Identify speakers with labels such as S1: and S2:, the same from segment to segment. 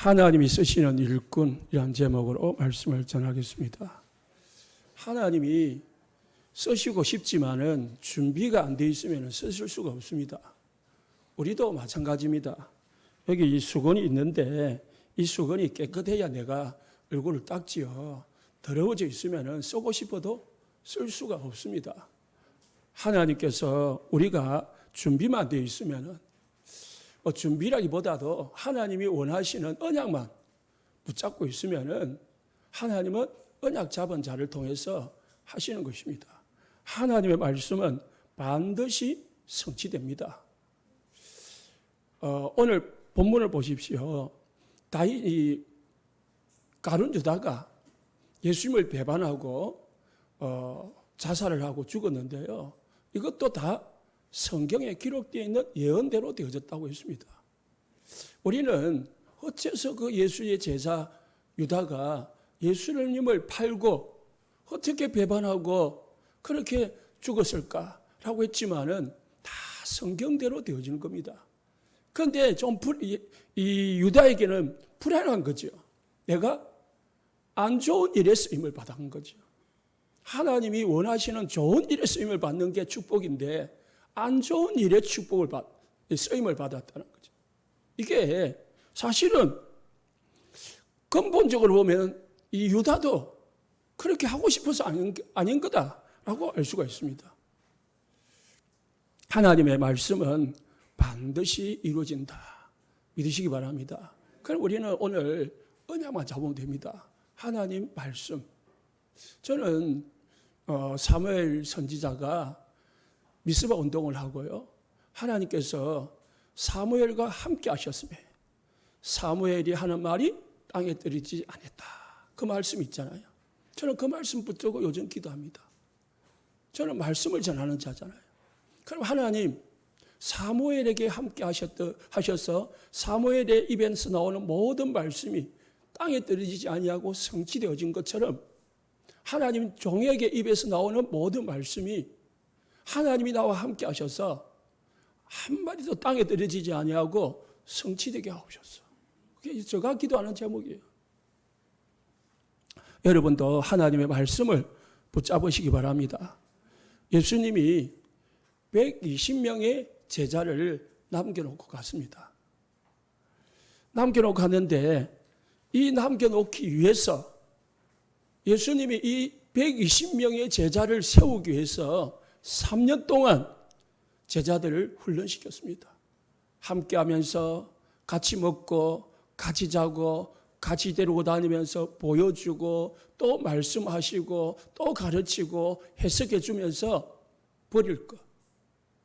S1: 하나님이 쓰시는 일꾼이라는 제목으로 말씀을 전하겠습니다. 하나님이 쓰시고 싶지만은 준비가 안 돼 있으면 쓰실 수가 없습니다. 우리도 마찬가지입니다. 여기 이 수건이 있는데 이 수건이 깨끗해야 내가 얼굴을 닦지요. 더러워져 있으면 쓰고 싶어도 쓸 수가 없습니다. 하나님께서 우리가 준비만 안 돼 있으면 준비라기보다도 하나님이 원하시는 언약만 붙잡고 있으면 하나님은 언약 잡은 자를 통해서 하시는 것입니다. 하나님의 말씀은 반드시 성취됩니다. 오늘 본문을 보십시오. 가룟 유다가 예수님을 배반하고 자살을 하고 죽었는데요. 이것도 다 성경에 기록되어 있는 예언대로 되어졌다고 했습니다. 우리는 어째서 그 예수의 제자 유다가 예수님을 팔고 어떻게 배반하고 그렇게 죽었을까라고 했지만은 다 성경대로 되어지는 겁니다. 그런데 이 유다에게는 불안한 거죠. 내가 안 좋은 일에 쓰임을 받은 거죠. 하나님이 원하시는 좋은 일에 쓰임을 받는 게 축복인데 안 좋은 일에 쓰임을 받았다는 거죠. 이게 사실은 근본적으로 보면 이 유다도 그렇게 하고 싶어서 아닌 거다라고 알 수가 있습니다. 하나님의 말씀은 반드시 이루어진다. 믿으시기 바랍니다. 그럼 우리는 오늘 언약만 잡으면 됩니다. 하나님 말씀. 저는 사무엘 선지자가 미스바 운동을 하고요. 하나님께서 사무엘과 함께 하셨으며 사무엘이 하는 말이 땅에 떨어지지 않았다. 그 말씀 있잖아요. 저는 그 말씀 붙들고 요즘 기도합니다. 저는 말씀을 전하는 자잖아요. 그럼 하나님 사무엘에게 함께 하셔서 사무엘의 입에서 나오는 모든 말씀이 땅에 떨어지지 아니하고 성취되어진 것처럼 하나님 종에게 입에서 나오는 모든 말씀이 하나님이 나와 함께 하셔서 한마디도 땅에 떨어지지 아니하고 성취되게 하옵소서. 그게 제가 기도하는 제목이에요. 여러분도 하나님의 말씀을 붙잡으시기 바랍니다. 예수님이 120명의 제자를 남겨놓고 갔습니다. 남겨놓고 갔는데 이 남겨놓기 위해서 예수님이 이 120명의 제자를 세우기 위해서 3년 동안 제자들을 훈련시켰습니다. 함께 하면서 같이 먹고 같이 자고 같이 데리고 다니면서 보여주고 또 말씀하시고 또 가르치고 해석해 주면서 버릴 것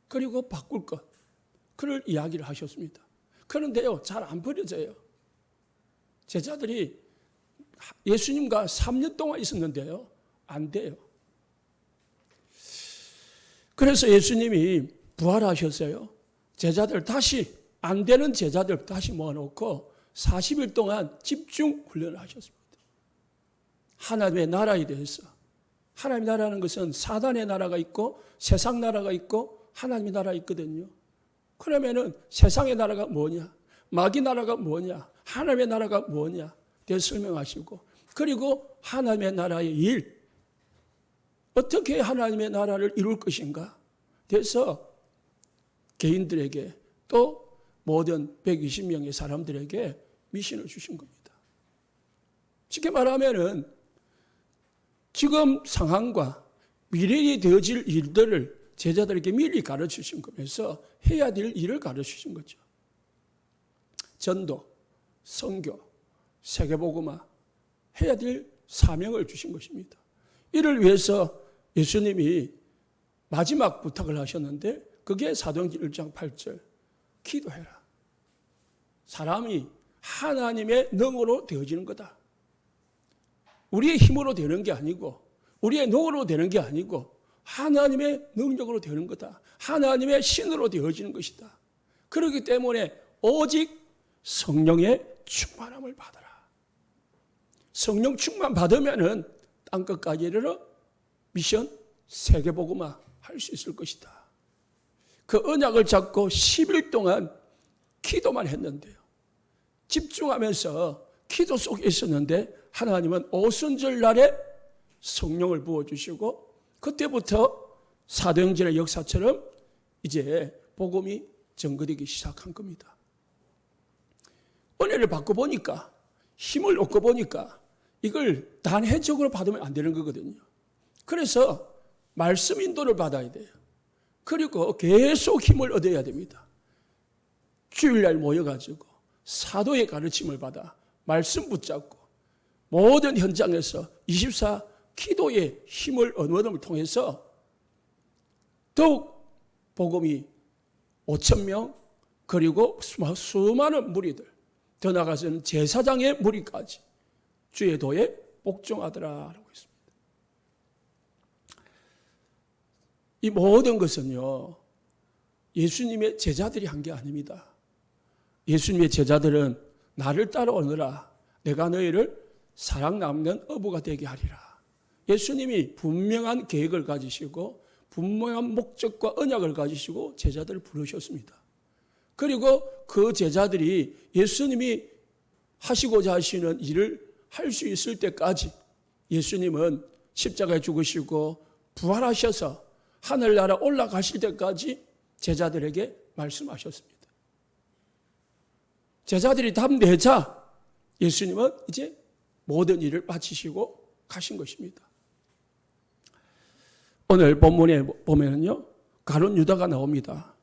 S1: 그리고 바꿀 것 그를 이야기를 하셨습니다. 그런데요 잘 안 버려져요. 제자들이 예수님과 3년 동안 있었는데요 안 돼요. 그래서 예수님이 부활하셨어요. 제자들 다시 안 되는 제자들 다시 모아놓고 40일 동안 집중 훈련을 하셨습니다. 하나님의 나라에 대해서. 하나님의 나라는 것은 사단의 나라가 있고 세상 나라가 있고 하나님의 나라가 있거든요. 그러면은 세상의 나라가 뭐냐? 마귀 나라가 뭐냐? 하나님의 나라가 뭐냐? 대해서 설명하시고 그리고 하나님의 나라의 일 어떻게 하나님의 나라를 이룰 것인가? 그래서 개인들에게 또 모든 120명의 사람들에게 미션을 주신 겁니다. 쉽게 말하면은 지금 상황과 미래에 되어질 일들을 제자들에게 미리 가르치신 거면서 해야 될 일을 가르치신 거죠. 전도, 선교, 세계복음화 해야 될 사명을 주신 것입니다. 이를 위해서 예수님이 마지막 부탁을 하셨는데 그게 사도행전 1장 8절 기도해라. 사람이 하나님의 능으로 되어지는 거다. 우리의 힘으로 되는 게 아니고 우리의 능으로 되는 게 아니고 하나님의 능력으로 되는 거다. 하나님의 신으로 되어지는 것이다. 그렇기 때문에 오직 성령의 충만함을 받아라. 성령 충만 받으면은 땅끝까지 이르러 미션 세계복음화 할 수 있을 것이다. 그 언약을 잡고 10일 동안 기도만 했는데요. 집중하면서 기도 속에 있었는데 하나님은 오순절 날에 성령을 부어주시고 그때부터 사도행전의 역사처럼 이제 복음이 전거되기 시작한 겁니다. 은혜를 받고 보니까, 힘을 얻고 보니까 이걸 단회적으로 받으면 안 되는 거거든요. 그래서 말씀 인도를 받아야 돼요. 그리고 계속 힘을 얻어야 됩니다. 주일날 모여가지고 사도의 가르침을 받아 말씀 붙잡고 모든 현장에서 24 기도의 힘을 얻음을 통해서 더욱 복음이 5,000명 그리고 수많은 무리들 더 나아가서는 제사장의 무리까지 주의 도에 복종하더라라고 했습니다. 이 모든 것은요, 예수님의 제자들이 한 게 아닙니다. 예수님의 제자들은 나를 따라오너라, 내가 너희를 사랑 남는 어부가 되게 하리라. 예수님이 분명한 계획을 가지시고 분명한 목적과 언약을 가지시고 제자들을 부르셨습니다. 그리고 그 제자들이 예수님이 하시고자 하시는 일을 할 수 있을 때까지 예수님은 십자가에 죽으시고 부활하셔서 하늘나라 올라가실 때까지 제자들에게 말씀하셨습니다. 제자들이 답 내자 예수님은 이제 모든 일을 마치시고 가신 것입니다. 오늘 본문에 보면요, 가룟 유다가 나옵니다.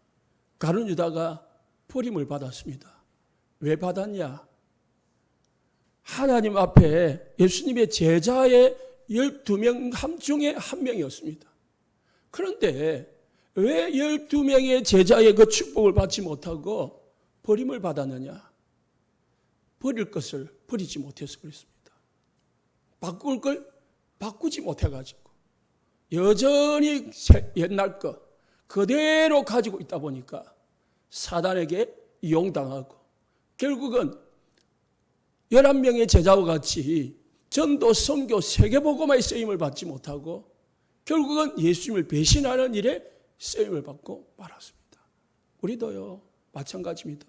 S1: 가룟 유다가 버림을 받았습니다. 왜 받았냐? 하나님 앞에 예수님의 제자의 12명 중에 한 명이었습니다. 그런데 왜 12명의 제자의 그 축복을 받지 못하고 버림을 받았느냐? 버릴 것을 버리지 못해서 그렇습니다. 바꿀 걸 바꾸지 못해가지고 여전히 옛날 거 그대로 가지고 있다 보니까 사단에게 이용당하고 결국은 11명의 제자와 같이 전도, 선교, 세계복음화의 쓰임을 받지 못하고 결국은 예수님을 배신하는 일에 쓰임을 받고 말았습니다. 우리도요 마찬가지입니다.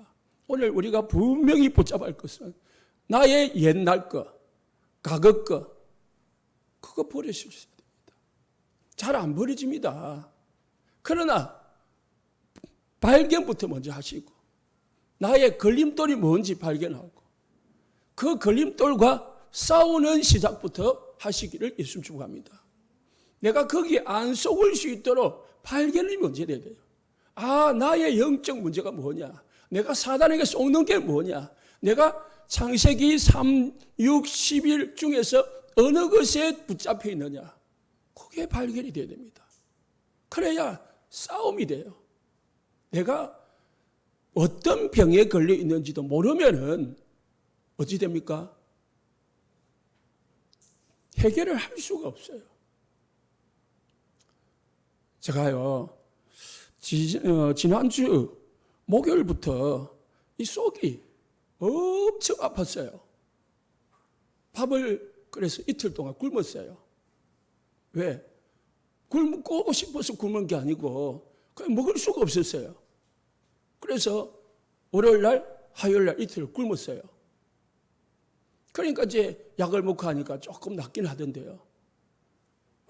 S1: 오늘 우리가 분명히 붙잡아야 할 것은 나의 옛날 거, 과거 거, 그거 버리실 수 됩니다. 잘 안 버려집니다. 그러나 발견부터 먼저 하시고 나의 걸림돌이 뭔지 발견하고 그 걸림돌과 싸우는 시작부터 하시기를 예수님 축복합니다. 내가 거기에 안 속을 수 있도록 발견이 먼저 돼야 돼요. 아, 나의 영적 문제가 뭐냐? 내가 사단에게 속는 게 뭐냐? 내가 창세기 3, 6, 11 중에서 어느 것에 붙잡혀 있느냐? 그게 발견이 돼야 됩니다. 그래야 싸움이 돼요. 내가 어떤 병에 걸려 있는지도 모르면은 어찌 됩니까? 해결을 할 수가 없어요. 제가요, 지난주 목요일부터 이 속이 엄청 아팠어요. 밥을 그래서 이틀 동안 굶었어요. 왜? 굶고 싶어서 굶은 게 아니고 그냥 먹을 수가 없었어요. 그래서 월요일날, 화요일날 이틀 굶었어요. 그러니까 이제 약을 먹고 하니까 조금 낫긴 하던데요.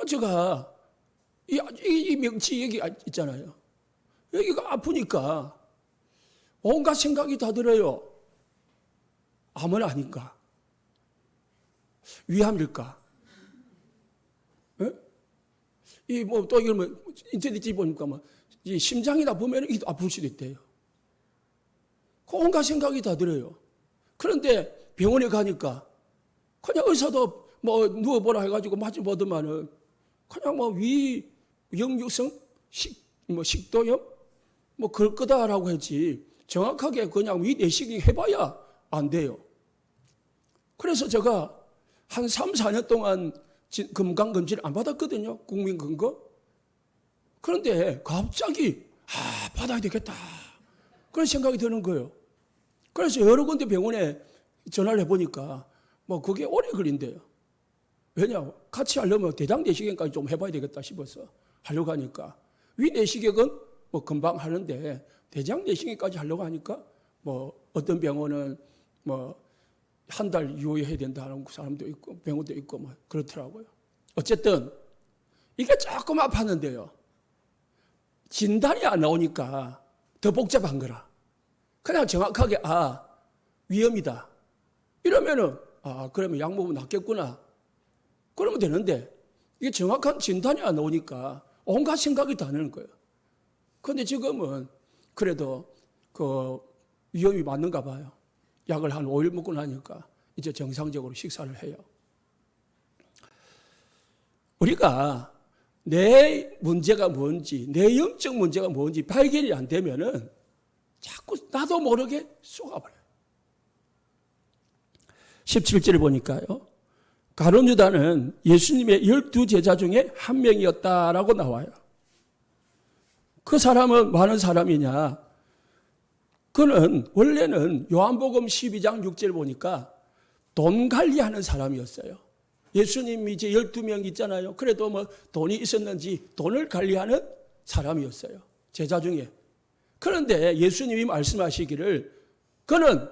S1: 제가 이 명치 여기 있잖아요. 여기가 아프니까 온갖 생각이 다 들어요. 암은 아닌가? 위암일까? 이 뭐 또 이걸 뭐 인터넷에 보니까 뭐 이 심장이다 보면 이도 아플 수도 있대요. 온갖 생각이 다 들어요. 그런데 병원에 가니까 그냥 의사도 뭐 누워보라 해가지고 맞이 보더만은 그냥 뭐 위영유성 식도염 뭐 그럴 거다라고 했지 정확하게 그냥 위 내시경 해봐야 안 돼요. 그래서 제가 한 3, 4년 동안 건강검진을 안 받았거든요. 국민건강. 그런데 갑자기 받아야 되겠다. 그런 생각이 드는 거예요. 그래서 여러 군데 병원에 전화를 해보니까 뭐 그게 오래 걸린대요. 왜냐? 같이 하려면 대장 내시경까지 좀 해봐야 되겠다 싶어서 하려고 하니까 위 내시경은 뭐 금방 하는데 대장 내시경까지 하려고 하니까 뭐 어떤 병원은 뭐 한 달 유예해야 된다는 사람도 있고 병원도 있고 뭐 그렇더라고요. 어쨌든 이게 조금 아팠는데요. 진단이 안 나오니까 더 복잡한 거라. 그냥 정확하게 위험이다. 이러면은 그러면 약 먹으면 낫겠구나. 그러면 되는데 이게 정확한 진단이 안 나오니까 온갖 생각이 다 나는 거예요. 그런데 지금은 그래도 그 위험이 맞는가 봐요. 약을 한 5일 먹고 나니까 이제 정상적으로 식사를 해요. 우리가 내 문제가 뭔지, 내 영적 문제가 뭔지 발견이 안 되면은 자꾸 나도 모르게 쏘가버려요. 17절을 보니까요. 가룟 유다는 예수님의 12제자 중에 한 명이었다라고 나와요. 그 사람은 많은 사람이냐? 그는 원래는 요한복음 12장 6절 보니까 돈 관리하는 사람이었어요. 예수님이 이제 12명 있잖아요. 그래도 뭐 돈이 있었는지 돈을 관리하는 사람이었어요. 제자 중에. 그런데 예수님이 말씀하시기를 그는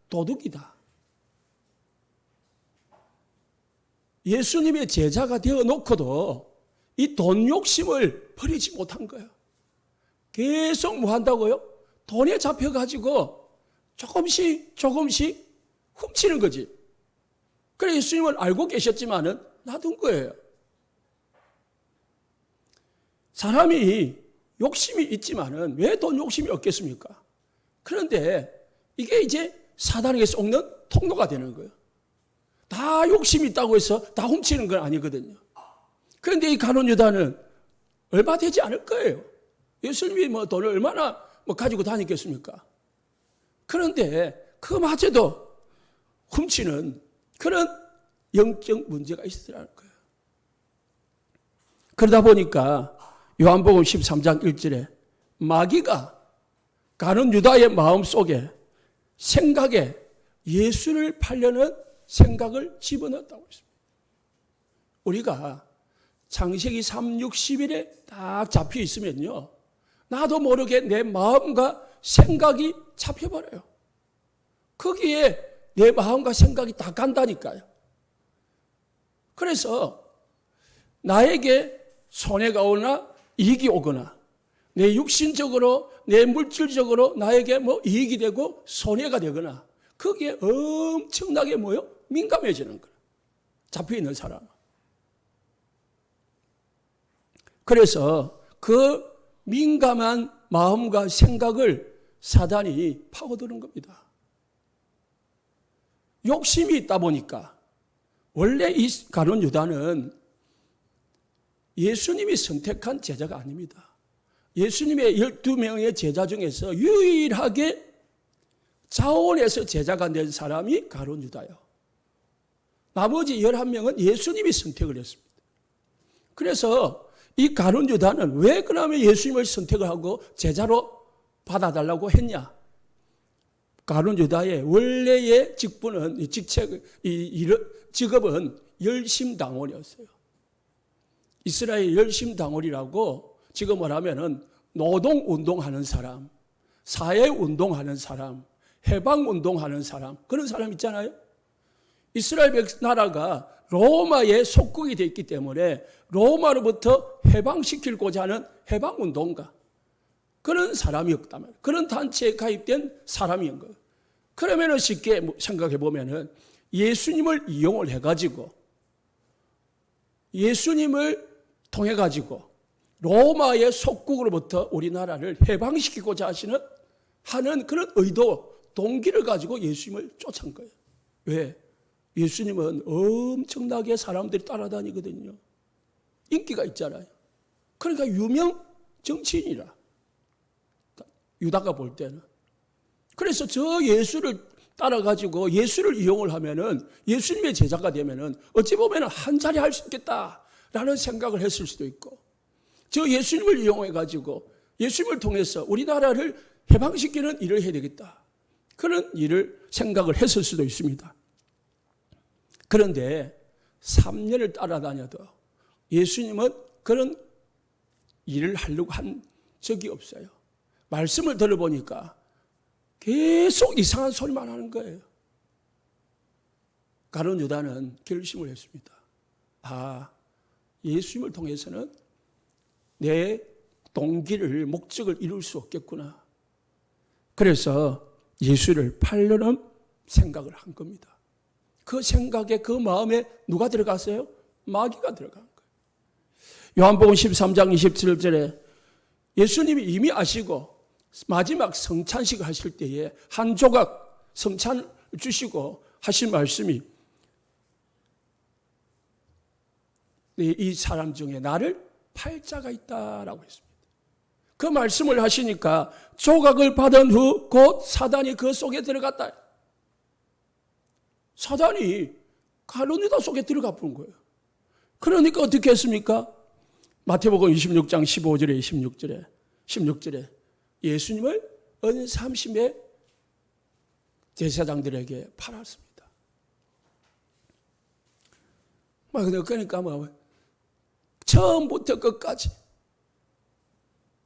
S1: 도둑이다. 예수님의 제자가 되어 놓고도 이 돈 욕심을 버리지 못한 거예요. 계속 뭐 한다고요? 돈에 잡혀가지고 조금씩 훔치는 거지. 그래 예수님은 알고 계셨지만은 놔둔 거예요. 사람이 욕심이 있지만은 왜 돈 욕심이 없겠습니까? 그런데 이게 이제 사단에게 속는 통로가 되는 거예요. 다 욕심이 있다고 해서 다 훔치는 건 아니거든요. 그런데 이 가룟 유다는 얼마 되지 않을 거예요. 예수님이 뭐 돈을 얼마나 가지고 다녔겠습니까? 그런데 그마저도 훔치는 그런 영적 문제가 있으라는 거예요. 그러다 보니까 요한복음 13장 1절에 마귀가 가룟 유다의 마음속에 생각에 예수를 팔려는 생각을 집어넣었다고 했습니다. 우리가 창세기 3, 6, 11에 딱 잡혀 있으면요. 나도 모르게 내 마음과 생각이 잡혀버려요. 거기에 내 마음과 생각이 다 간다니까요. 그래서 나에게 손해가 오거나 이익이 오거나 내 육신적으로 내 물질적으로 나에게 뭐 이익이 되고 손해가 되거나 거기에 엄청나게 민감해지는 거예요. 잡혀있는 사람은. 그래서 그 민감한 마음과 생각을 사단이 파고드는 겁니다. 욕심이 있다 보니까 원래 이 가룟 유다는 예수님이 선택한 제자가 아닙니다. 예수님의 12명의 제자 중에서 유일하게 자원해서 제자가 된 사람이 가룟 유다예요. 나머지 11명은 예수님이 선택을 했습니다. 그래서 이 가룟 유다는 왜 그러면 예수님을 선택을 하고 제자로 받아달라고 했냐? 가룟 유다의 원래의 직업은 열심당원이었어요. 이스라엘 열심당원이라고 지금 말하면은 노동운동하는 사람, 사회운동하는 사람, 해방운동하는 사람, 그런 사람 있잖아요. 이스라엘 나라가 로마의 속국이 되어 있기 때문에 로마로부터 해방시키고자 하는 해방운동가, 그런 사람이었다면, 그런 단체에 가입된 사람인 거예요. 그러면 쉽게 생각해 보면은 예수님을 이용을 해가지고, 예수님을 통해가지고 로마의 속국으로부터 우리나라를 해방시키고자 하는 그런 의도, 동기를 가지고 예수님을 쫓은 거예요. 왜? 예수님은 엄청나게 사람들이 따라다니거든요. 인기가 있잖아요. 그러니까 유명 정치인이라. 유다가 볼 때는. 그래서 저 예수를 따라가지고 예수를 이용을 하면은 예수님의 제자가 되면은 어찌 보면 한 자리 할 수 있겠다라는 생각을 했을 수도 있고, 저 예수님을 이용해가지고 예수님을 통해서 우리나라를 해방시키는 일을 해야 되겠다. 그런 일을 생각을 했을 수도 있습니다. 그런데 3년을 따라다녀도 예수님은 그런 일을 하려고 한 적이 없어요. 말씀을 들어보니까 계속 이상한 소리만 하는 거예요. 가룟 유다는 결심을 했습니다. 예수님을 통해서는 내 동기를, 목적을 이룰 수 없겠구나. 그래서 예수를 팔려는 생각을 한 겁니다. 그 생각에, 그 마음에 누가 들어갔어요? 마귀가 들어간 거예요. 요한복음 13장 27절에 예수님이 이미 아시고 마지막 성찬식 하실 때에 한 조각 성찬 주시고 하신 말씀이 이 사람 중에 나를 팔 자가 있다라고 했습니다. 그 말씀을 하시니까 조각을 받은 후 곧 사단이 그 속에 들어갔다. 사단이 가룟 유다 속에 들어가 본 거예요. 그러니까 어떻게 했습니까? 마태복음 26장 15절에 16절에 예수님을 은삼심의 제사장들에게 팔았습니다. 그러니까 처음부터 끝까지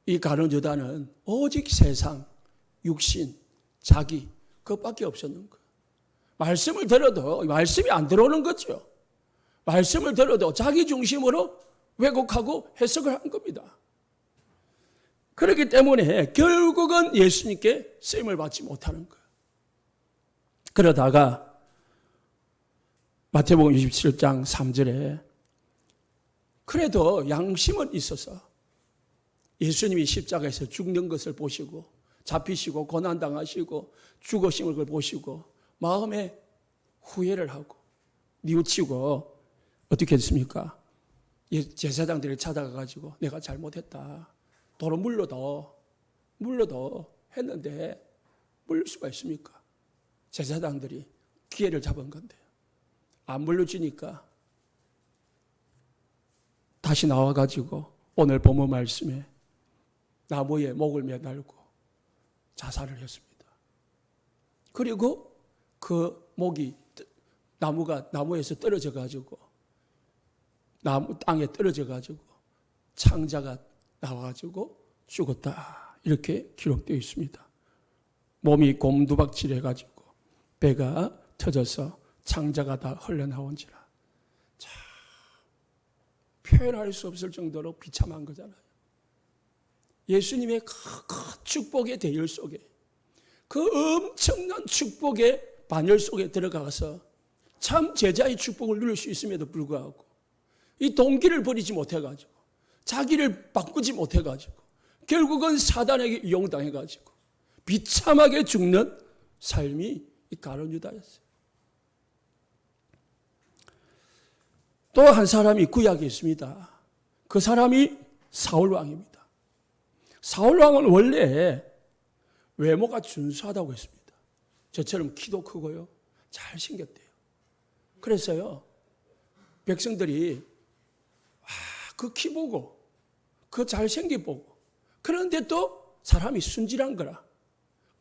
S1: 이 가룟 유다는 오직 세상, 육신, 자기 그것밖에 없었는 거예요. 말씀을 들어도 말씀이 안 들어오는 거죠. 말씀을 들어도 자기 중심으로 왜곡하고 해석을 한 겁니다. 그렇기 때문에 결국은 예수님께 쓰임을 받지 못하는 거예요. 그러다가 마태복음 27장 3절에 그래도 양심은 있어서 예수님이 십자가에서 죽는 것을 보시고 잡히시고 고난당하시고 죽으신 걸 보시고 마음에 후회를 하고 뉘우치고 어떻게 했습니까? 제사장들이 찾아가가지고 내가 잘못했다. 도로 물러도 했는데 물릴 수가 있습니까? 제사장들이 기회를 잡은 건데 안 물려주니까 다시 나와가지고 오늘 본문 말씀에 나무에 목을 매달고 자살을 했습니다. 그리고 그 목이 나무에서 떨어져가지고 땅에 떨어져가지고 창자가 나와가지고 죽었다. 이렇게 기록되어 있습니다. 몸이 곰두박질해가지고 배가 터져서 창자가 다 흘러나온지라. 자, 표현할 수 없을 정도로 비참한 거잖아요. 예수님의 큰 축복의 대열 속에 그 엄청난 축복의 반열 속에 들어가서 참 제자의 축복을 누릴 수 있음에도 불구하고 이 동기를 버리지 못해가지고 자기를 바꾸지 못해가지고 결국은 사단에게 이용당해가지고 비참하게 죽는 삶이 이 가룟 유다였어요. 또 한 사람이 구약에 있습니다. 그 사람이 사울왕입니다. 사울왕은 원래 외모가 준수하다고 했습니다. 저처럼 키도 크고요. 잘생겼대요. 그래서요, 백성들이 그 키 보고 그 잘생긴 보고 그런데 또 사람이 순진한 거라.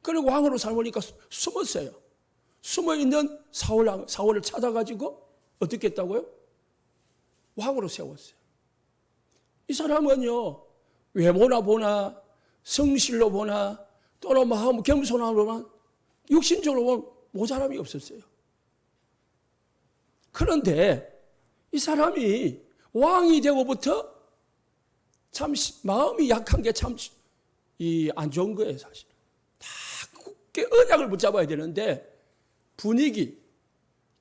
S1: 그리고 왕으로 살보니까 숨었어요. 숨어있는 사울을 찾아가지고 어떻게 했다고요? 왕으로 세웠어요. 이 사람은요, 외모나 보나 성실로 보나 또는 마음 겸손함으로 보나 육신적으로 보면 모자람이 없었어요. 그런데 이 사람이 왕이 되고부터 참 마음이 약한 게 참 안 좋은 거예요, 사실. 다 굳게 언약을 붙잡아야 되는데 분위기,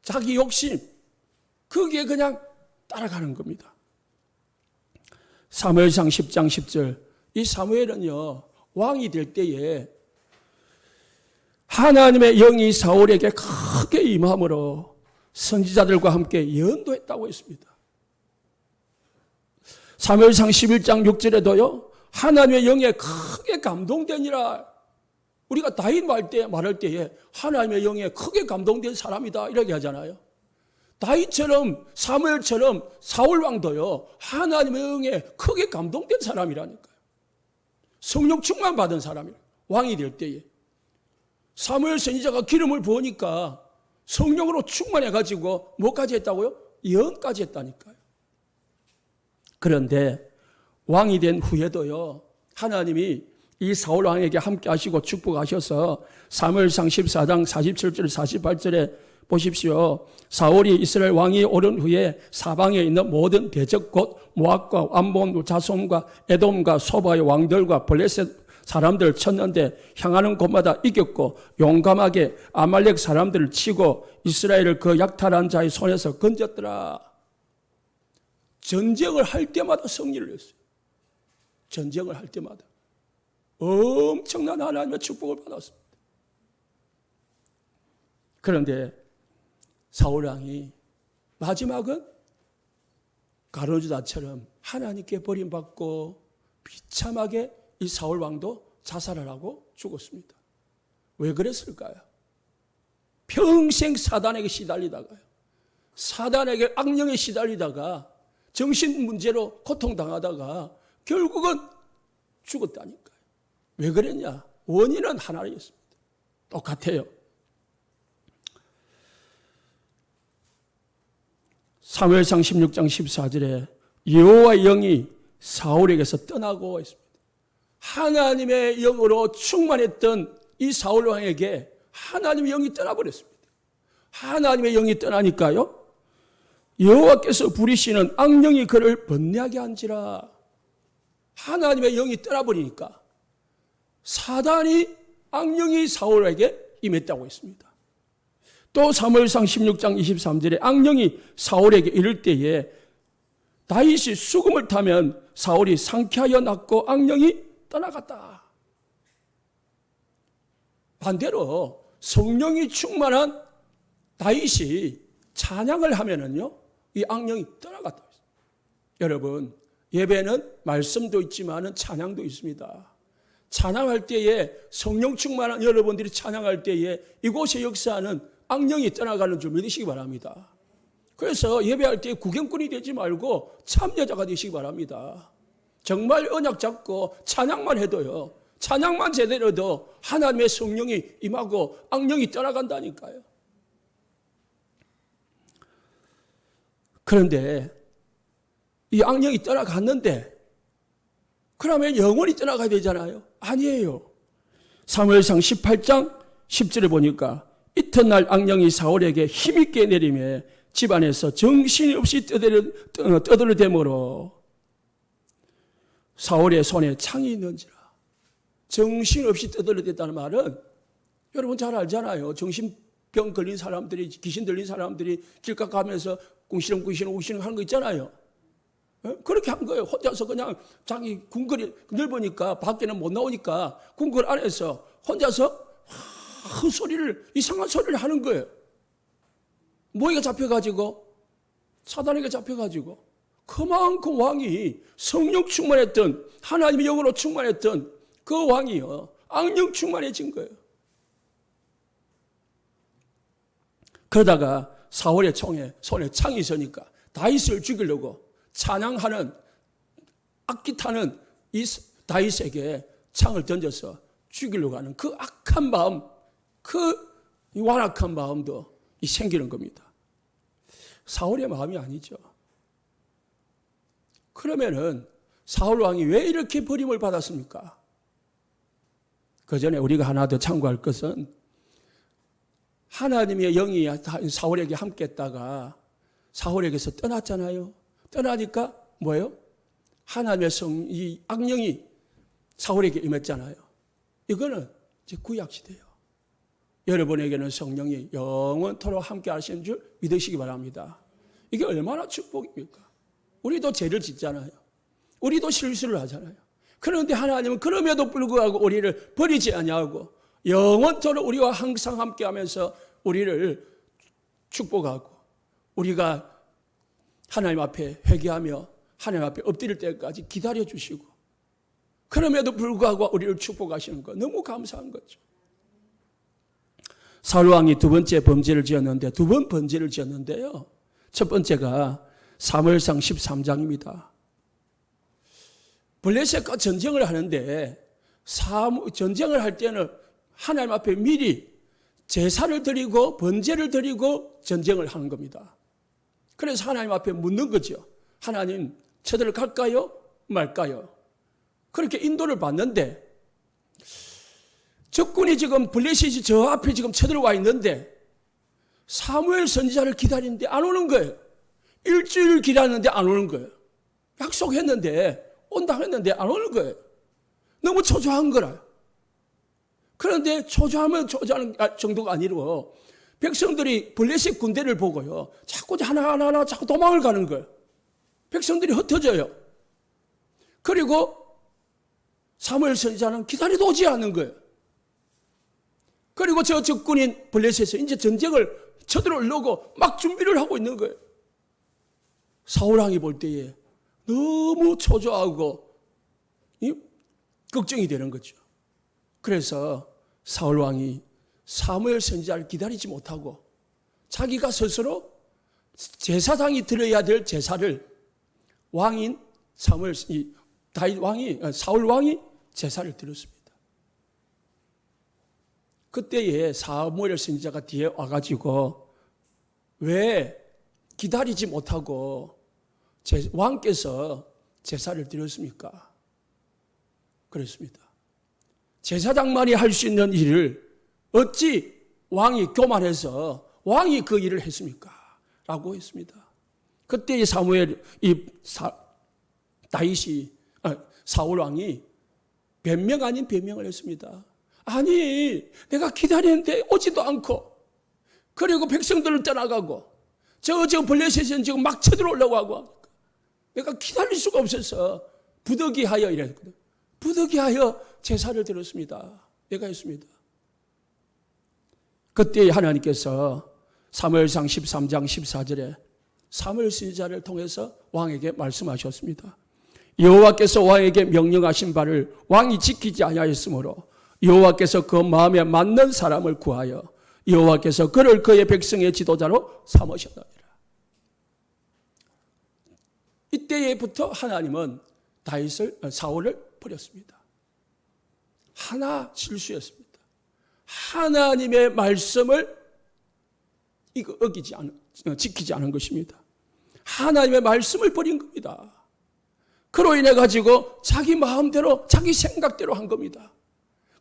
S1: 자기 욕심, 거기에 그냥 따라가는 겁니다. 사무엘상 10장 10절. 이 사무엘은요, 왕이 될 때에 하나님의 영이 사울에게 크게 임함으로 선지자들과 함께 예언도 했습니다. 사무엘상 11장 6절에도요, 하나님의 영에 크게 감동되니라. 우리가 다윗 말할 때에 하나님의 영에 크게 감동된 사람이다 이렇게 하잖아요. 다윗처럼 사무엘처럼 사울왕도요, 하나님의 영에 크게 감동된 사람이라니까요. 성령 충만 받은 사람이에요. 왕이 될 때에 사무엘 선지자가 기름을 부으니까 성령으로 충만해가지고 뭐까지 했다고요? 예언까지 했다니까요. 그런데 왕이 된 후에도요, 하나님이 이 사울왕에게 함께 하시고 축복하셔서 사무엘상 14장 47절 48절에 보십시오. 사울이 이스라엘 왕이 오른 후에 사방에 있는 모든 대적 곧 모압과 암몬, 자손과 에돔과 소바의 왕들과 블레셋 사람들을 쳤는데 향하는 곳마다 이겼고 용감하게 아말렉 사람들을 치고 이스라엘을 그 약탈한 자의 손에서 건졌더라. 전쟁을 할 때마다 승리를 했어요. 전쟁을 할 때마다 엄청난 하나님의 축복을 받았습니다. 그런데 사울 왕이 마지막은 가룟유다처럼 하나님께 버림받고 비참하게 이 사울 왕도 자살을 하고 죽었습니다. 왜 그랬을까요? 평생 사단에게 시달리다가요. 사단에게 악령에 시달리다가 정신 문제로 고통당하다가 결국은 죽었다니까요. 왜 그랬냐? 원인은 하나였습니다. 똑같아요. 사무엘상 16장 14절에 여호와의 영이 사울에게서 떠나고 있습니다. 하나님의 영으로 충만했던 이 사울 왕에게 하나님의 영이 떠나버렸습니다. 하나님의 영이 떠나니까요. 여호와께서 부리시는 악령이 그를 번뇌하게 한지라. 하나님의 영이 떠나버리니까 사단이 악령이 사울에게 임했다고 했습니다. 또 사무엘상 16장 23절에 악령이 사울에게 이를 때에 다윗이 수금을 타면 사울이 상쾌하여 낫고 악령이 떠나갔다. 반대로 성령이 충만한 다윗이 찬양을 하면은요, 이 악령이 떠나갔다. 여러분, 예배는 말씀도 있지만은 찬양도 있습니다. 찬양할 때에 성령 충만한 여러분들이 찬양할 때에 이곳의 역사는 악령이 떠나가는 줄 믿으시기 바랍니다. 그래서 예배할 때 구경꾼이 되지 말고 참여자가 되시기 바랍니다. 정말 언약 잡고 찬양만 해도요, 찬양만 제대로 해도 하나님의 성령이 임하고 악령이 떠나간다니까요. 그런데 이 악령이 떠나갔는데 그러면 영원히 떠나가야 되잖아요. 아니에요. 사무엘상 18장 10절에 보니까 이튿날 악령이 사울에게 힘있게 내리며 집안에서 정신이 없이 떠들어대므로 사울의 손에 창이 있는지라. 정신없이 떠들어댔다는 말은 여러분 잘 알잖아요. 정신병 걸린 사람들이, 귀신 들린 사람들이 길가 가면서 궁시렁궁시렁 하는 거 있잖아요. 그렇게 한 거예요. 혼자서 그냥 자기 궁궐이 넓으니까 밖에는 못 나오니까 궁궐 안에서 혼자서 헛소리를, 이상한 소리를 하는 거예요. 뭐에게 잡혀가지고? 사단에게 잡혀가지고. 그만큼 왕이 성령 충만했던, 하나님의 영으로 충만했던 그 왕이요, 악령 충만해진 거예요. 그러다가 사울의 손에 창이 있으니까 다윗을 죽이려고 찬양하는, 악기 타는 이 다윗에게 창을 던져서 죽이려고 하는 그 악한 마음, 그 완악한 마음도 생기는 겁니다. 사울의 마음이 아니죠. 그러면은 사울 왕이 왜 이렇게 버림을 받았습니까? 그 전에 우리가 하나 더 참고할 것은 하나님의 영이 사울에게 함께 했다가 사울에게서 떠났잖아요. 떠나니까 뭐예요? 하나님의 이 악령이 사울에게 임했잖아요. 이거는 이제 구약시대예요. 여러분에게는 성령이 영원토록 함께 하시는 줄 믿으시기 바랍니다. 이게 얼마나 축복입니까? 우리도 죄를 짓잖아요. 우리도 실수를 하잖아요. 그런데 하나님은 그럼에도 불구하고 우리를 버리지 아니하고 영원토록 우리와 항상 함께하면서 우리를 축복하고 우리가 하나님 앞에 회개하며 하나님 앞에 엎드릴 때까지 기다려주시고 그럼에도 불구하고 우리를 축복하시는 거 너무 감사한 거죠. 사울 왕이 두 번째 범죄를 지었는데 두 번 범죄를 지었는데요. 첫 번째가 사무엘상 13장입니다. 블레셋과 전쟁을 하는데 전쟁을 할 때는 하나님 앞에 미리 제사를 드리고 번제를 드리고 전쟁을 하는 겁니다. 그래서 하나님 앞에 묻는 거죠. 하나님 쳐들어갈까요? 말까요? 그렇게 인도를 받는데 적군이 지금 블레셋이 저 앞에 지금 쳐들어와 있는데 사무엘 선지자를 기다리는데 안 오는 거예요. 일주일 기다렸는데 안 오는 거예요. 약속했는데 온다고 했는데 안 오는 거예요. 너무 초조한 거라. 그런데 초조하면 초조하는 정도가 아니고 백성들이 블레셋 군대를 보고요. 자꾸 하나하나 자꾸 도망을 가는 거예요. 백성들이 흩어져요. 그리고 사무엘 선지자는 기다려도 오지 않는 거예요. 그리고 저 적군인 블레셋에서 이제 전쟁을 쳐들어오려고 막 준비를 하고 있는 거예요. 사울왕이 볼 때에 너무 초조하고 걱정이 되는 거죠. 그래서 사울왕이 사무엘 선지자를 기다리지 못하고 자기가 스스로 제사장이 드려야 될 제사를 왕인 사울 왕이 제사를 드렸습니다. 그때에 사무엘 선지자가 뒤에 와가지고 왜 기다리지 못하고 왕께서 제사를 드렸습니까? 그랬습니다. 제사장만이 할 수 있는 일을 어찌 왕이 교만해서 왕이 그 일을 했습니까? 라고 했습니다. 그때 사울 왕이 변명 아닌 변명을 했습니다. 아니, 내가 기다리는데 오지도 않고, 그리고 백성들을 떠나가고, 저 블레셋은 지금 막 쳐들어오려고 하고, 내가 기다릴 수가 없어서 부득이하여 이랬거든. 부득이하여 제사를 드렸습니다. 내가 했습니다. 그때 하나님께서 사무엘상 13장 14절에 사무엘 선지자를 통해서 왕에게 말씀하셨습니다. 여호와께서 왕에게 명령하신 바를 왕이 지키지 아니하였으므로 여호와께서 그 마음에 맞는 사람을 구하여 여호와께서 그를 그의 백성의 지도자로 삼으셨느니라. 이때부터 하나님은 사울을 버렸습니다. 하나 실수였습니다. 하나님의 말씀을 지키지 않은 것입니다. 하나님의 말씀을 버린 겁니다. 그로 인해 가지고 자기 마음대로 자기 생각대로 한 겁니다.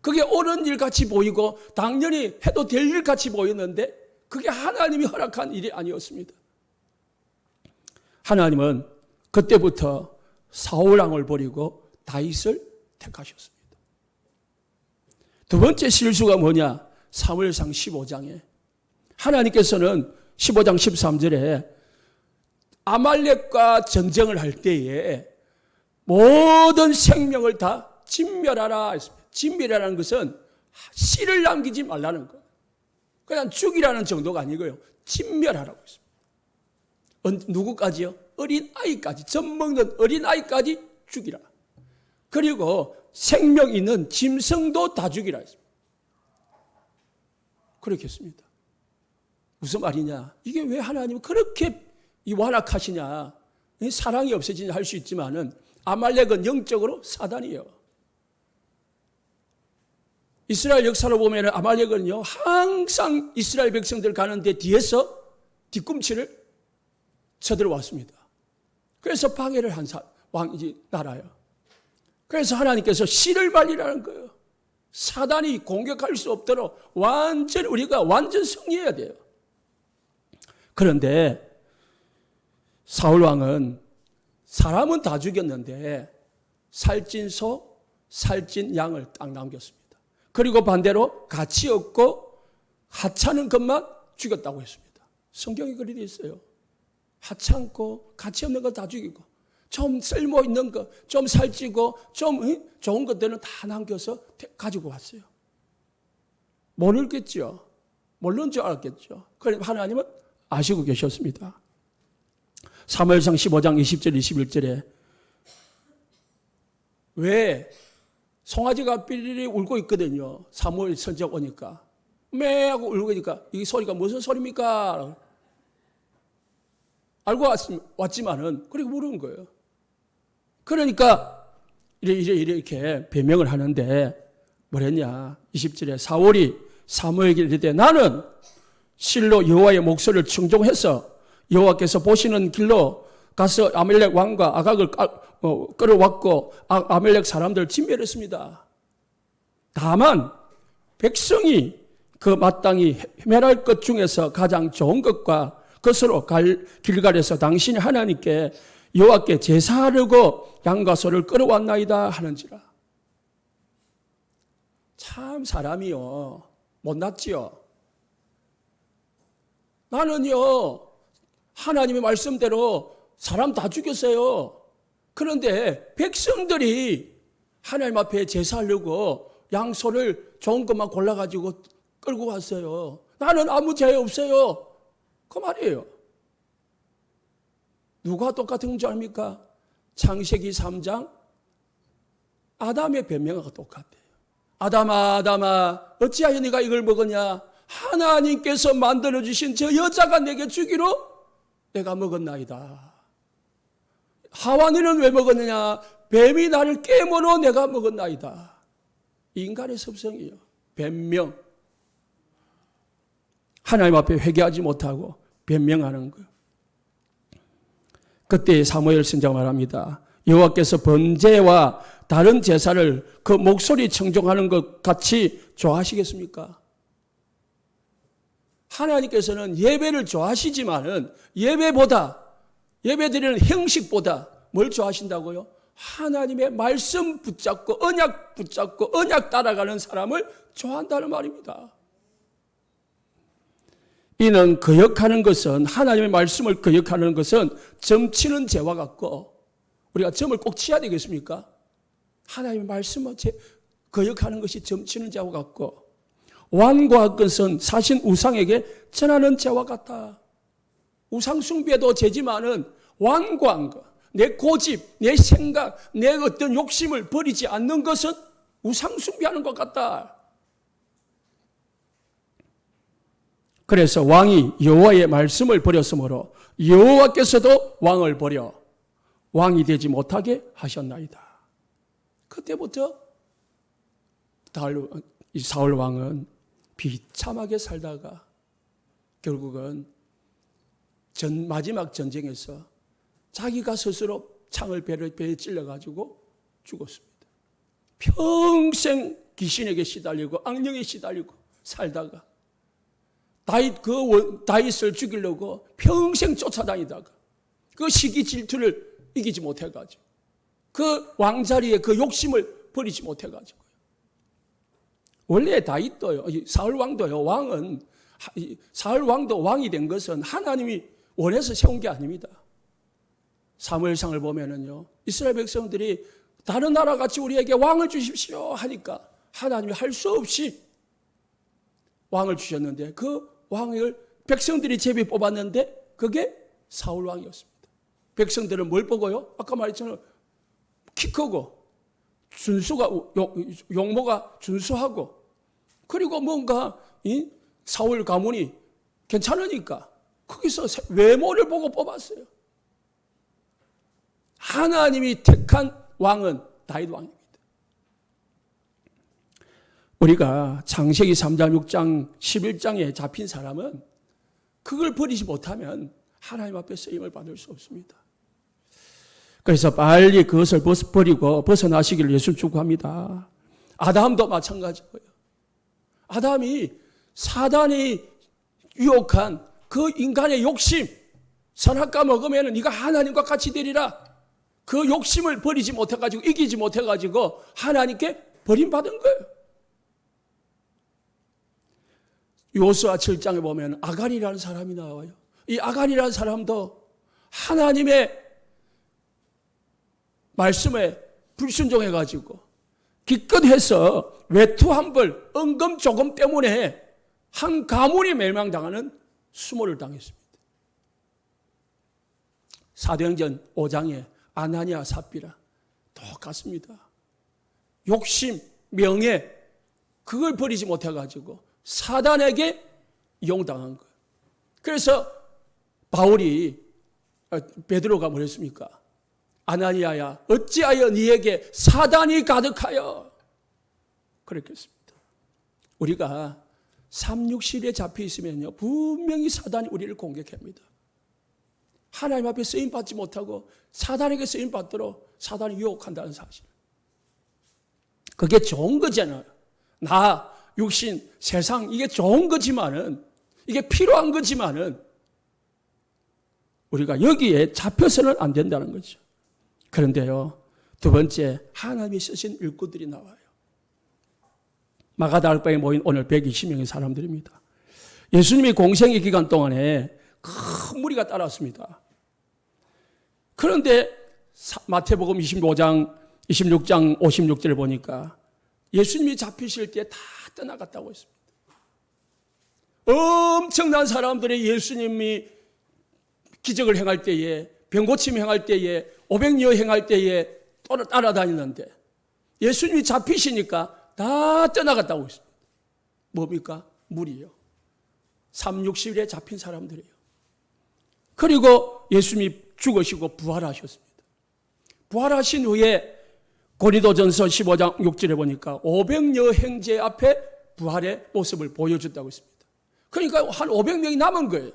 S1: 그게 옳은 일 같이 보이고 당연히 해도 될 일 같이 보였는데 그게 하나님이 허락한 일이 아니었습니다. 하나님은 그때부터 사울 왕을 버리고 다윗을 택하셨습니다. 두 번째 실수가 뭐냐? 사무엘상 15장에 하나님께서는 15장 13절에 아말렉과 전쟁을 할 때에 모든 생명을 다 진멸하라 했습니다. 진멸하라는 것은 씨를 남기지 말라는 거. 그냥 죽이라는 정도가 아니고요. 진멸하라고 했습니다. 누구까지요? 어린아이까지, 젖먹는 어린아이까지 죽이라. 그리고 생명 있는 짐승도 다 죽이라 했습니다. 그렇게 했습니다. 무슨 말이냐? 이게 왜 하나님은 그렇게 완악하시냐? 사랑이 없어지냐 할 수 있지만은 아말렉은 영적으로 사단이에요. 이스라엘 역사로 보면 아말렉은요, 항상 이스라엘 백성들 가는데 뒤에서 뒤꿈치를 쳐들어왔습니다. 그래서 방해를 한 나라예요. 그래서 하나님께서 씨를 말리라는 거예요. 사단이 공격할 수 없도록 우리가 완전 승리해야 돼요. 그런데 사울 왕은 사람은 다 죽였는데 살찐 소, 살찐 양을 딱 남겼습니다. 그리고 반대로 가치 없고 하찮은 것만 죽였다고 했습니다. 성경이 그렇게 되어 있어요. 하찮고 가치 없는 거 다 죽이고 좀 쓸모 있는 거, 좀 살찌고 좀 좋은 것들은 다 남겨서 가지고 왔어요. 모르겠죠. 모르는 줄 알았겠죠. 그런데 하나님은 아시고 계셨습니다. 사무엘상 15장 20절 21절에 왜 송아지가 삐리리 울고 있거든요. 사무엘 선지자가 오니까 매 하고 울고 있으니까 이 소리가 무슨 소리입니까? 알고 왔지만은 그렇게 물은 거예요. 그러니까 이렇게 변명을 하는데 뭐랬냐? 20절에 사울이 사무엘에게 이르되 나는 실로 여호와의 목소리를 충종해서 여호와께서 보시는 길로 가서 아말렉 왕과 아각을 끌어왔고 아말렉 사람들을 진멸했습니다. 다만 백성이 그 마땅히 헤매할 것 중에서 가장 좋은 것과 그것으로 길갈에서 당신이 하나님께 여호와께 제사하려고 양과 소를 끌어왔나이다 하는지라. 참 사람이요 못났지요. 나는요 하나님의 말씀대로 사람 다 죽였어요. 그런데 백성들이 하나님 앞에 제사하려고 양소를 좋은 것만 골라가지고 끌고 왔어요. 나는 아무 죄 없어요. 그 말이에요. 누가 똑같은 줄 압니까? 창세기 3장 아담의 변명과 똑같아요. 아담아 아담아 어찌하여 네가 이걸 먹었냐? 하나님께서 만들어주신 저 여자가 내게 주기로 내가 먹었나이다. 하와 너는 왜 먹었느냐? 뱀이 나를 깨물어 내가 먹었나이다. 인간의 습성이요. 변명. 하나님 앞에 회개하지 못하고 변명하는 거예요. 그때 사무엘 선지자가 말합니다. 여호와께서 번제와 다른 제사를 그 목소리 청종하는 것 같이 좋아하시겠습니까? 하나님께서는 예배를 좋아하시지만은 예배드리는 형식보다 뭘 좋아하신다고요? 하나님의 말씀 붙잡고 언약 따라가는 사람을 좋아한다는 말입니다. 이는 거역하는 것은 하나님의 말씀을 거역하는 것은 점치는 죄와 같고 우리가 점을 꼭 치야 되겠습니까? 하나님의 말씀을 거역하는 것이 점치는 죄와 같고 완고할 것은 사신 우상에게 전하는 죄와 같다. 우상 숭배도 죄지만은 완고한 것, 내 고집, 내 생각, 내 어떤 욕심을 버리지 않는 것은 우상 숭배하는 것 같다. 그래서 왕이 여호와의 말씀을 버렸으므로 여호와께서도 왕을 버려 왕이 되지 못하게 하셨나이다. 그때부터 사울 왕은 비참하게 살다가 결국은 마지막 전쟁에서 자기가 스스로 창을 배에 찔러가지고 죽었습니다. 평생 귀신에게 시달리고 악령에 시달리고 살다가 다윗을 죽이려고 평생 쫓아다니다가 그 시기 질투를 이기지 못해가지고 그 왕자리에 그 욕심을 버리지 못해가지고요. 원래 다윗도요, 사울 왕도요, 사울 왕도 왕이 된 것은 하나님이 원해서 세운 게 아닙니다. 사무엘상을 보면은요, 이스라엘 백성들이 다른 나라 같이 우리에게 왕을 주십시오 하니까 하나님이 할 수 없이 왕을 주셨는데 그 왕을 백성들이 제비 뽑았는데 그게 사울 왕이었습니다. 백성들은 뭘 보고요? 아까 말했잖아요. 키 크고 용모가 준수하고 그리고 뭔가 사울 가문이 괜찮으니까 거기서 외모를 보고 뽑았어요. 하나님이 택한 왕은 다윗 왕입니다. 우리가 창세기 3장, 6장, 11장에 잡힌 사람은 그걸 버리지 못하면 하나님 앞에 쓰임을 받을 수 없습니다. 그래서 빨리 그것을 버리고 벗어나시기를 예수 축복합니다. 아담도 마찬가지고요. 아담이 사단이 유혹한 그 인간의 욕심, 선악과 먹으면 네가 하나님과 같이 되리라. 그 욕심을 버리지 못해가지고 이기지 못해가지고 하나님께 버림받은 거예요. 요수아 7장에 보면 아간이라는 사람이 나와요. 이 아간이라는 사람도 하나님의 말씀에 불순종해가지고 기껏해서 외투 한 벌, 은금 조금 때문에 한 가문이 멸망당하는 수모를 당했습니다. 사도행전 5장에 아나니아 삽비라 똑같습니다. 욕심, 명예 그걸 버리지 못해가지고 사단에게 이용당한 거예요. 그래서 베드로가 뭐랬습니까? 아나니아야 어찌하여 네에게 사단이 가득하여 그랬겠습니다. 우리가 367에 잡혀 있으면요 분명히 사단이 우리를 공격합니다. 하나님 앞에 쓰임받지 못하고 사단에게 쓰임받도록 사단이 유혹한다는 사실. 그게 좋은 거잖아요. 육신, 세상 이게 좋은 거지만은 이게 필요한 거지만은 우리가 여기에 잡혀서는 안 된다는 거죠. 그런데요, 두 번째, 하나님이 쓰신 일꾼들이 나와요. 마가다락방에 모인 오늘 120명의 사람들입니다. 예수님이 공생의 기간 동안에 큰 무리가 따랐습니다. 그런데 마태복음 25장, 26장 56절을 보니까 예수님이 잡히실 때 다 떠나갔다고 했습니다. 엄청난 사람들이 예수님이 기적을 행할 때에, 병고침 행할 때에, 500여 행할 때에 따라다니는데 예수님이 잡히시니까 다 떠나갔다고 했습니다. 뭡니까? 무리요. 3, 60일에 잡힌 사람들이에요. 그리고 예수님이 죽으시고 부활하셨습니다. 부활하신 후에 고린도전서 15장 6절에 보니까 500여 행제 앞에 부활의 모습을 보여줬다고 했습니다. 그러니까 한 500명이 남은 거예요.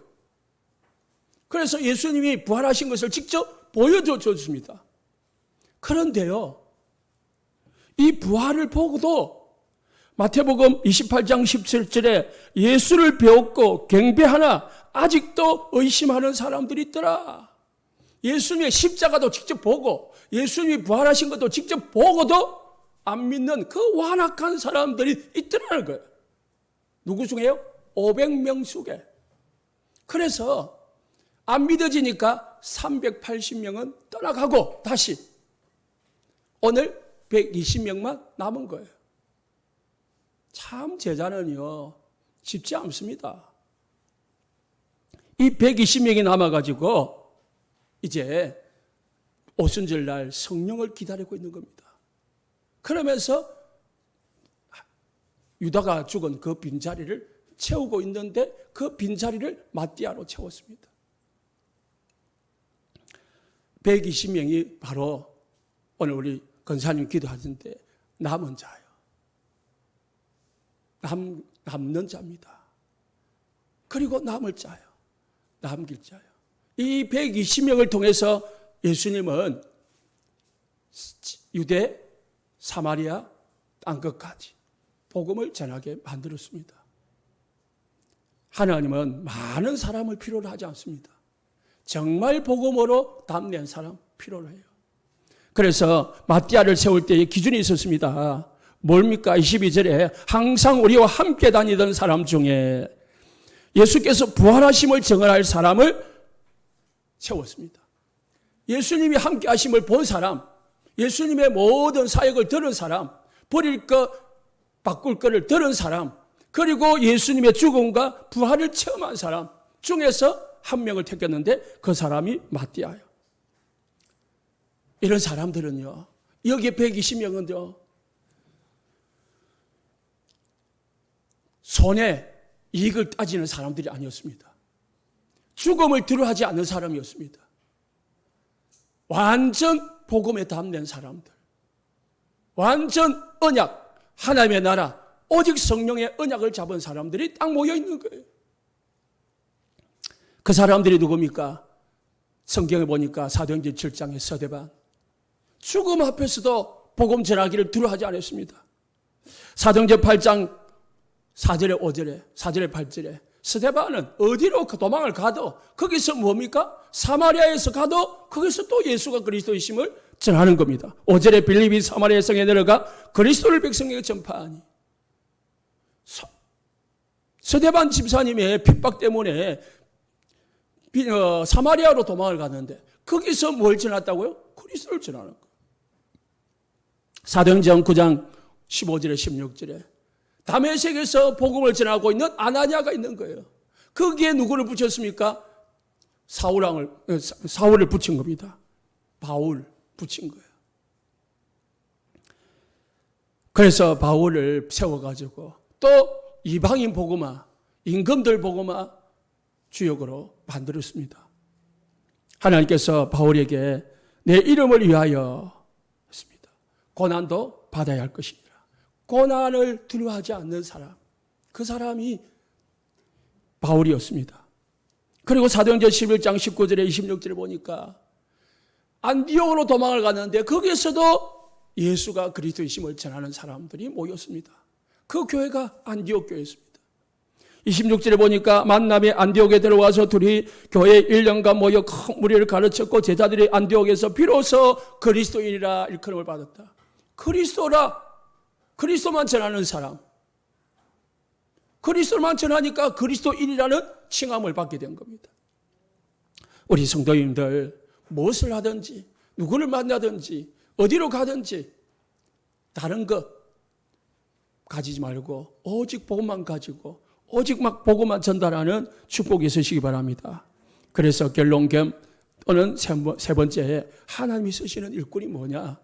S1: 그래서 예수님이 부활하신 것을 직접 보여줬습니다. 그런데요, 이 부활을 보고도 마태복음 28장 17절에 예수를 배웠고 경배하나 아직도 의심하는 사람들이 있더라. 예수님의 십자가도 직접 보고 예수님이 부활하신 것도 직접 보고도 안 믿는 그 완악한 사람들이 있더라는 거예요. 누구 중에요? 500명 속에. 그래서 안 믿어지니까 380명은 떠나가고 다시 오늘 120명만 남은 거예요. 참 제자는요 쉽지 않습니다. 이 120명이 남아가지고 이제 오순절날 성령을 기다리고 있는 겁니다. 그러면서 유다가 죽은 그 빈자리를 채우고 있는데 그 빈자리를 마띠아로 채웠습니다. 120명이 바로 오늘 우리 권사님 기도하는데 남은 자예요. 남는 자입니다. 그리고 남을 자예요. 남길 자예요. 이 120명을 통해서 예수님은 유대, 사마리아, 땅끝까지 복음을 전하게 만들었습니다. 하나님은 많은 사람을 필요로 하지 않습니다. 정말 복음으로 담는 사람 필요로 해요. 그래서 마띠아를 세울 때의 기준이 있었습니다. 뭡니까? 22절에 항상 우리와 함께 다니던 사람 중에 예수께서 부활하심을 증언할 사람을 세웠습니다. 예수님이 함께 하심을 본 사람, 예수님의 모든 사역을 들은 사람, 버릴 것, 바꿀 것을 들은 사람, 그리고 예수님의 죽음과 부활을 체험한 사람 중에서 한 명을 택했는데 그 사람이 마띠아예요. 이런 사람들은요, 여기에 120명은요, 손해, 이익을 따지는 사람들이 아니었습니다. 죽음을 두려워하지 않는 사람이었습니다. 완전 복음에 담는 사람들. 완전 언약, 하나님의 나라, 오직 성령의 언약을 잡은 사람들이 딱 모여 있는 거예요. 그 사람들이 누굽니까? 성경에 보니까 사도행전 7장의 서대반. 죽음 앞에서도 복음 전하기를 두려워하지 않았습니다. 사도행전 8장 4절에 5절에 4절에 8절에 스데반은 어디로 도망을 가도 거기서 뭡니까? 사마리아에서 가도 거기서 또 예수가 그리스도이심을 전하는 겁니다. 5절에 빌립이 사마리아 성에 내려가 그리스도를 백성에게 전파하니 스데반 집사님의 핍박 때문에 사마리아로 도망을 갔는데 거기서 뭘 전했다고요? 그리스도를 전하는 거예요. 사도행전 9장 15절에 16절에 다메섹에서 복음을 전하고 있는 아나니아가 있는 거예요. 거기에 누구를 붙였습니까? 사울을 붙인 겁니다. 바울 붙인 거예요. 그래서 바울을 세워가지고 또 이방인 복음화, 임금들 복음화 주역으로 만들었습니다. 하나님께서 바울에게 내 이름을 위하여 했습니다. 고난도 받아야 할 것이니라. 고난을 두려워하지 않는 사람, 그 사람이 바울이었습니다. 그리고 사도행전 11장 19절에 26절에 보니까 안디옥으로 도망을 갔는데 거기에서도 예수가 그리스도이심을 전하는 사람들이 모였습니다. 그 교회가 안디옥 교회였습니다. 26절에 보니까 만남이 안디옥에 들어와서 둘이 교회 1년간 모여 큰 무리를 가르쳤고 제자들이 안디옥에서 비로소 그리스도인이라 일컬음을 받았다. 그리스도라, 그리스도만 전하는 사람, 그리스도만 전하니까 그리스도인이라는 칭함을 받게 된 겁니다. 우리 성도님들 무엇을 하든지 누구를 만나든지 어디로 가든지 다른 것 가지지 말고 오직 복음만 가지고 오직 막 복음만 전달하는 축복이 있으시기 바랍니다. 그래서 결론 겸는 세 번째에 하나님이 쓰시는 일꾼이 뭐냐?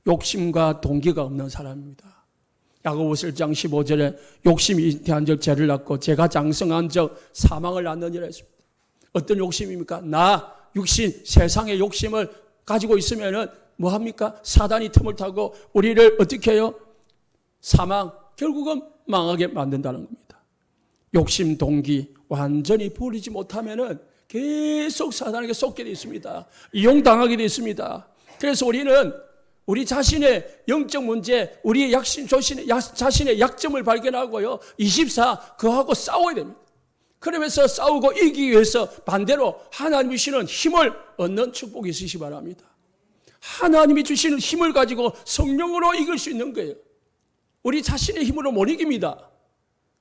S1: 욕심과 동기가 없는 사람입니다. 야고보서 1장 15절에 욕심이 잉태한 적 죄를 낳고 죄가 장성한 적 사망을 낳느니라 했습니다. 어떤 욕심입니까? 나, 육신, 세상의 욕심을 가지고 있으면은 뭐합니까? 사단이 틈을 타고 우리를 어떻게 해요? 사망, 결국은 망하게 만든다는 겁니다. 욕심, 동기 완전히 버리지 못하면은 계속 사단에게 쏟게 되어 있습니다. 이용당하게 되어 있습니다. 그래서 우리는 우리 자신의 영적 문제, 우리의 자신의 약점을 발견하고요. 24, 그하고 싸워야 됩니다. 그러면서 싸우고 이기기 위해서 반대로 하나님이 주시는 힘을 얻는 축복이 있으시기 바랍니다. 하나님이 주시는 힘을 가지고 성령으로 이길 수 있는 거예요. 우리 자신의 힘으로 못 이깁니다.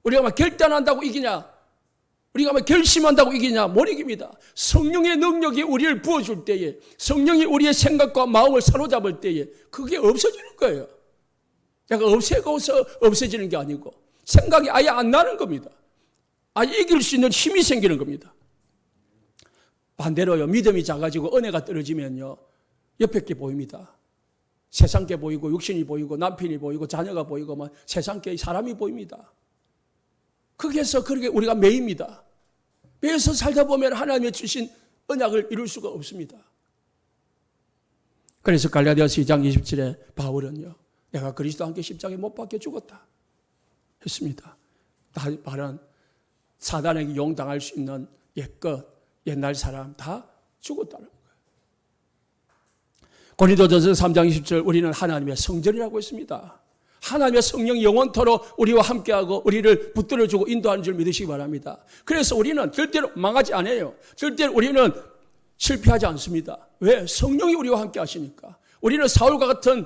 S1: 우리가 막 결단한다고 이기냐? 우리가 막 결심한다고 이기냐? 못 이깁니다. 성령의 능력이 우리를 부어줄 때에, 성령이 우리의 생각과 마음을 사로잡을 때에 그게 없어지는 거예요. 약간 없애고서 없어지는 게 아니고 생각이 아예 안 나는 겁니다. 아예 이길 수 있는 힘이 생기는 겁니다. 반대로요, 믿음이 작아지고 은혜가 떨어지면요, 옆에 게 보입니다. 세상 게 보이고 육신이 보이고 남편이 보이고 자녀가 보이고 막 세상 게 사람이 보입니다. 거기에서 그렇게 우리가 매입니다. 매여서 살다 보면 하나님의 주신 언약을 이룰 수가 없습니다. 그래서 갈라디아서 2장 27에 바울은요, 내가 그리스도와 함께 십자가에 못 박혀 죽었다 했습니다. 다 말은 사단에게 용당할 수 있는 옛것, 옛날 사람 다 죽었다는 거예요. 고린도전서 3장 20절 우리는 하나님의 성전이라고 했습니다. 하나님의 성령이 영원토록 우리와 함께하고 우리를 붙들어주고 인도하는 줄 믿으시기 바랍니다. 그래서 우리는 절대로 망하지 않아요. 절대로 우리는 실패하지 않습니다. 왜? 성령이 우리와 함께 하시니까. 우리는 사울과 같은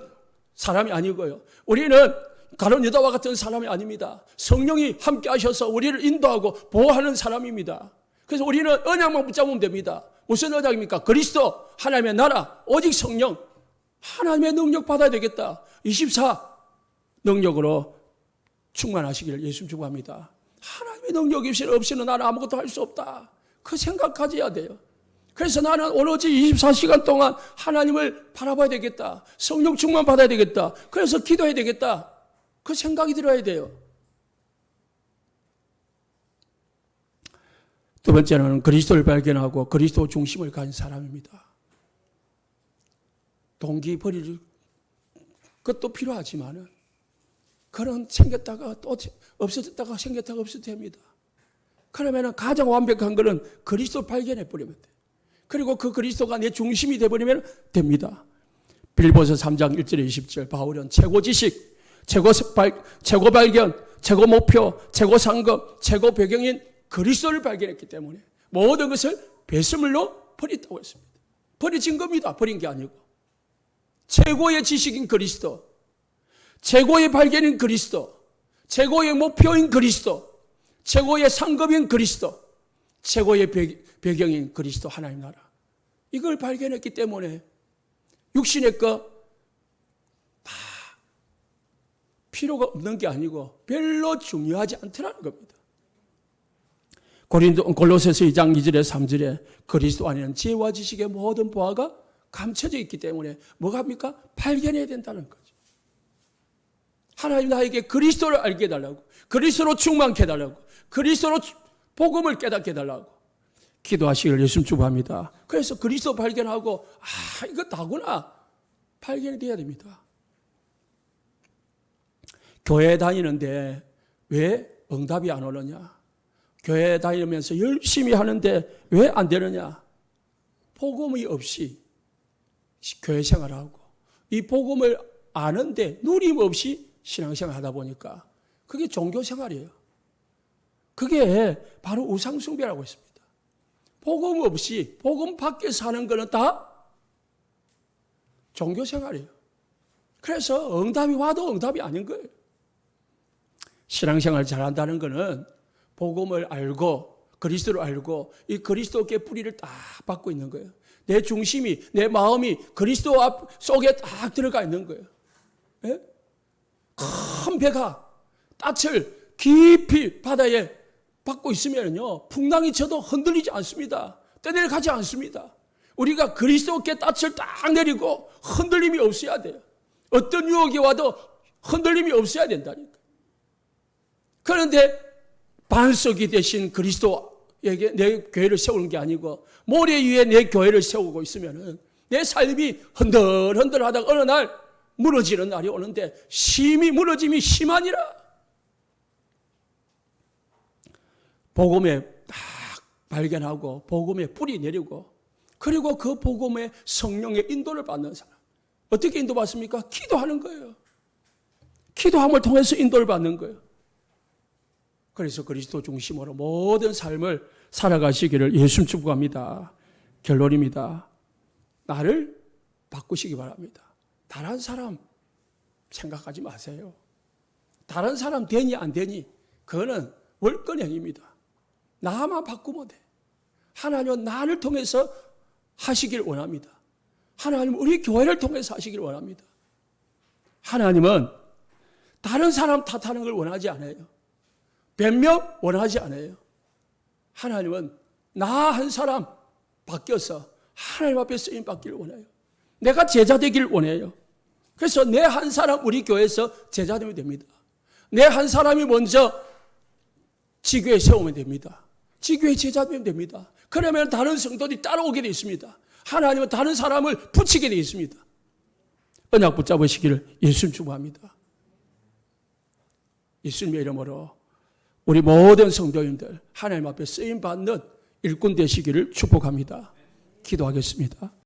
S1: 사람이 아니고요. 우리는 가룟 유다와 같은 사람이 아닙니다. 성령이 함께 하셔서 우리를 인도하고 보호하는 사람입니다. 그래서 우리는 언약만 붙잡으면 됩니다. 무슨 언약입니까? 그리스도, 하나님의 나라, 오직 성령, 하나님의 능력 받아야 되겠다. 24 능력으로 충만하시기를 예수 축복합니다. 하나님의 능력이 없이는 나는 아무것도 할 수 없다. 그 생각 가져야 돼요. 그래서 나는 오로지 24시간 동안 하나님을 바라봐야 되겠다. 성령 충만 받아야 되겠다. 그래서 기도해야 되겠다. 그 생각이 들어야 돼요. 두 번째는 그리스도를 발견하고 그리스도 중심을 가진 사람입니다. 동기 버릴 것도 필요하지만은 그런 생겼다가 또 없어졌다가 생겼다가 없어집니다. 그러면 가장 완벽한 것은 그리스도 발견해 버리면 돼요. 그리고 그 그리스도가 내 중심이 되어버리면 됩니다. 빌립보서 3장 1절에 20절 바울은 최고 지식, 최고 발견, 최고 목표, 최고 상급, 최고 배경인 그리스도를 발견했기 때문에 모든 것을 배설물로 버렸다고 했습니다. 버려진 겁니다. 버린 게 아니고. 최고의 지식인 그리스도, 최고의 발견인 그리스도, 최고의 목표인 그리스도, 최고의 상급인 그리스도, 최고의 배경인 그리스도 하나님 나라. 이걸 발견했기 때문에 육신의 것 다 필요가 없는 게 아니고 별로 중요하지 않더라는 겁니다. 골로새서 2장 2절에 3절에 그리스도 안에는 지혜와 지식의 모든 보화가 감춰져 있기 때문에 뭐가 합니까? 발견해야 된다는 거죠. 하나님 나에게 그리스도를 알게 해달라고, 그리스도로 충만케 해달라고, 그리스도로 복음을 깨닫게 해달라고 기도하시기를 예수님 축복합니다. 그래서 그리스도 발견하고 이거 다구나 발견이 돼야 됩니다. 교회 다니는데 왜 응답이 안 오느냐? 교회 다니면서 열심히 하는데 왜 안 되느냐? 복음이 없이 교회 생활하고 이 복음을 아는데 누림 없이 신앙생활 하다 보니까 그게 종교 생활이에요. 그게 바로 우상숭배라고 했습니다. 복음 없이 복음 밖에 사는 거는 다 종교 생활이에요. 그래서 응답이 와도 응답이 아닌 거예요. 신앙생활 잘한다는 거는 복음을 알고 그리스도를 알고 이 그리스도께 뿌리를 딱 받고 있는 거예요. 내 중심이, 내 마음이 그리스도 속에 딱 들어가 있는 거예요. 예? 큰 배가 닻을 깊이 바다에 받고 있으면요, 풍랑이 쳐도 흔들리지 않습니다. 떠내려가지 않습니다. 우리가 그리스도께 닻을 딱 내리고 흔들림이 없어야 돼요. 어떤 유혹이 와도 흔들림이 없어야 된다니까. 그런데 반석이 되신 그리스도에게 내 교회를 세우는 게 아니고 모래 위에 내 교회를 세우고 있으면 내 삶이 흔들흔들하다가 어느 날 무너지는 날이 오는데 심히 무너짐이 심하니라. 복음에 딱 발견하고 복음에 뿌리 내리고 그리고 그 복음의 성령의 인도를 받는 사람. 어떻게 인도받습니까? 기도하는 거예요. 기도함을 통해서 인도를 받는 거예요. 그래서 그리스도 중심으로 모든 삶을 살아가시기를 예수님 축복합니다. 결론입니다. 나를 바꾸시기 바랍니다. 다른 사람 생각하지 마세요. 다른 사람 되니 안 되니 그거는 월권행입니다. 나만 바꾸면 돼. 하나님은 나를 통해서 하시길 원합니다. 하나님은 우리 교회를 통해서 하시길 원합니다. 하나님은 다른 사람 탓하는 걸 원하지 않아요. 변명 원하지 않아요. 하나님은 나 한 사람 바뀌어서 하나님 앞에 쓰임 받기를 원해요. 내가 제자 되기를 원해요. 그래서 내 한 사람 우리 교회에서 제자 되면 됩니다. 내 한 사람이 먼저 지교에 세우면 됩니다. 지교에 제자 되면 됩니다. 그러면 다른 성도들이 따라오게 되어 있습니다. 하나님은 다른 사람을 붙이게 되어 있습니다. 언약 붙잡으시기를 예수님 축복합니다. 예수님의 이름으로 우리 모든 성도님들 하나님 앞에 쓰임받는 일꾼 되시기를 축복합니다. 기도하겠습니다.